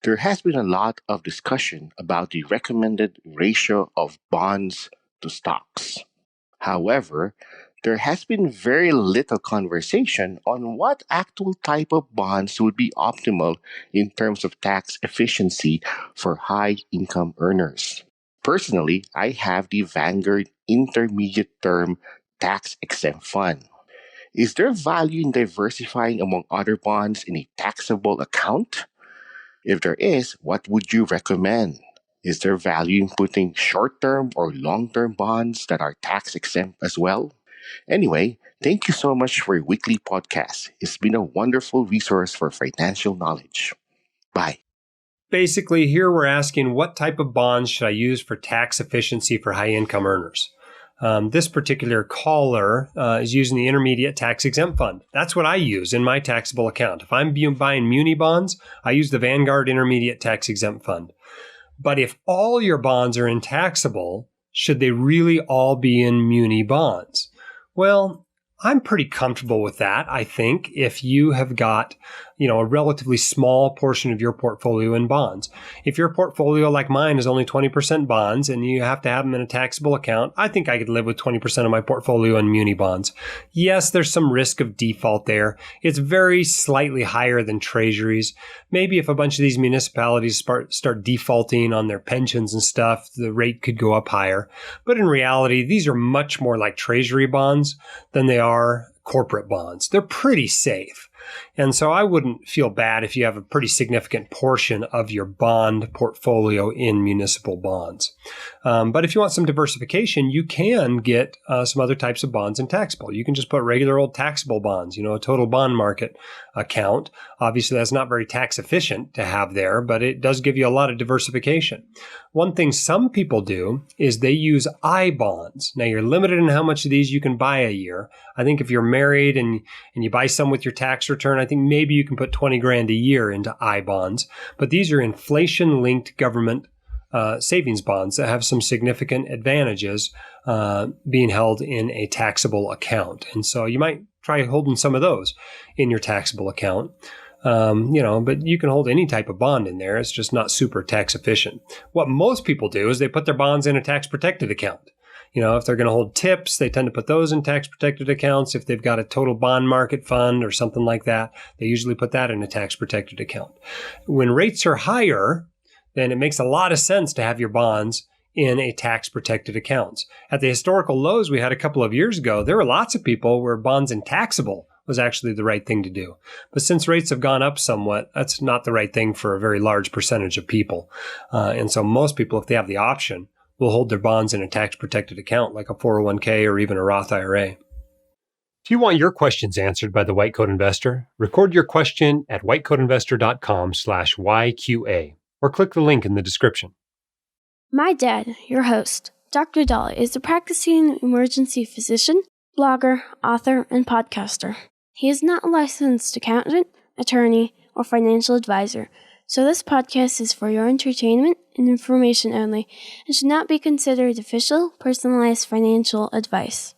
There has been a lot of discussion about the recommended ratio of bonds to stocks. However, there has been very little conversation on what actual type of bonds would be optimal in terms of tax efficiency for high income earners. Personally, I have the Vanguard Intermediate Term Tax Exempt Fund. Is there value in diversifying among other bonds in a taxable account? If there is, what would you recommend? Is there value in putting short term or long term bonds that are tax exempt as well? Anyway, thank you so much for your weekly podcast. It's been a wonderful resource for financial knowledge. Bye. Basically, here we're asking what type of bonds should I use for tax efficiency for high income earners? This particular caller is using the Intermediate Tax Exempt Fund. That's what I use in my taxable account. If I'm buying muni bonds, I use the Vanguard Intermediate Tax Exempt Fund. But if all your bonds are in taxable, should they really all be in muni bonds? Well, I'm pretty comfortable with that, I think, if you have got, a relatively small portion of your portfolio in bonds. If your portfolio, like mine, is only 20% bonds and you have to have them in a taxable account, I think I could live with 20% of my portfolio in muni bonds. Yes, there's some risk of default there. It's very slightly higher than treasuries. Maybe if a bunch of these municipalities start defaulting on their pensions and stuff, the rate could go up higher. But in reality, these are much more like treasury bonds than they are corporate bonds. They're pretty safe. And so I wouldn't feel bad if you have a pretty significant portion of your bond portfolio in municipal bonds. But if you want some diversification, you can get some other types of bonds in taxable. You can just put regular old taxable bonds, a total bond market account. Obviously, that's not very tax efficient to have there, but it does give you a lot of diversification. One thing some people do is they use Ibonds. Now, you're limited in how much of these you can buy a year. I think if you're married and you buy some with your tax return, I think maybe you can put 20 grand a year into Ibonds. But these are inflation-linked government savings bonds that have some significant advantages being held in a taxable account. And so you might try holding some of those in your taxable account. But you can hold any type of bond in there. It's just not super tax efficient. What most people do is they put their bonds in a tax protected account. If they're going to hold tips, they tend to put those in tax protected accounts. If they've got a total bond market fund or something like that, they usually put that in a tax protected account. When rates are higher, then it makes a lot of sense to have your bonds in a tax protected accounts. At the historical lows we had a couple of years ago, there were lots of people where bonds in taxable was actually the right thing to do. But since rates have gone up somewhat, that's not the right thing for a very large percentage of people. And so most people, if they have the option, will hold their bonds in a tax-protected account like a 401k or even a Roth IRA. If you want your questions answered by the White Coat Investor, record your question at whitecoatinvestor.com/YQA or click the link in the description. My dad, your host, Dr. Dolly, is a practicing emergency physician, blogger, author, and podcaster. He is not a licensed accountant, attorney, or financial advisor, so this podcast is for your entertainment and information only and should not be considered official, personalized financial advice.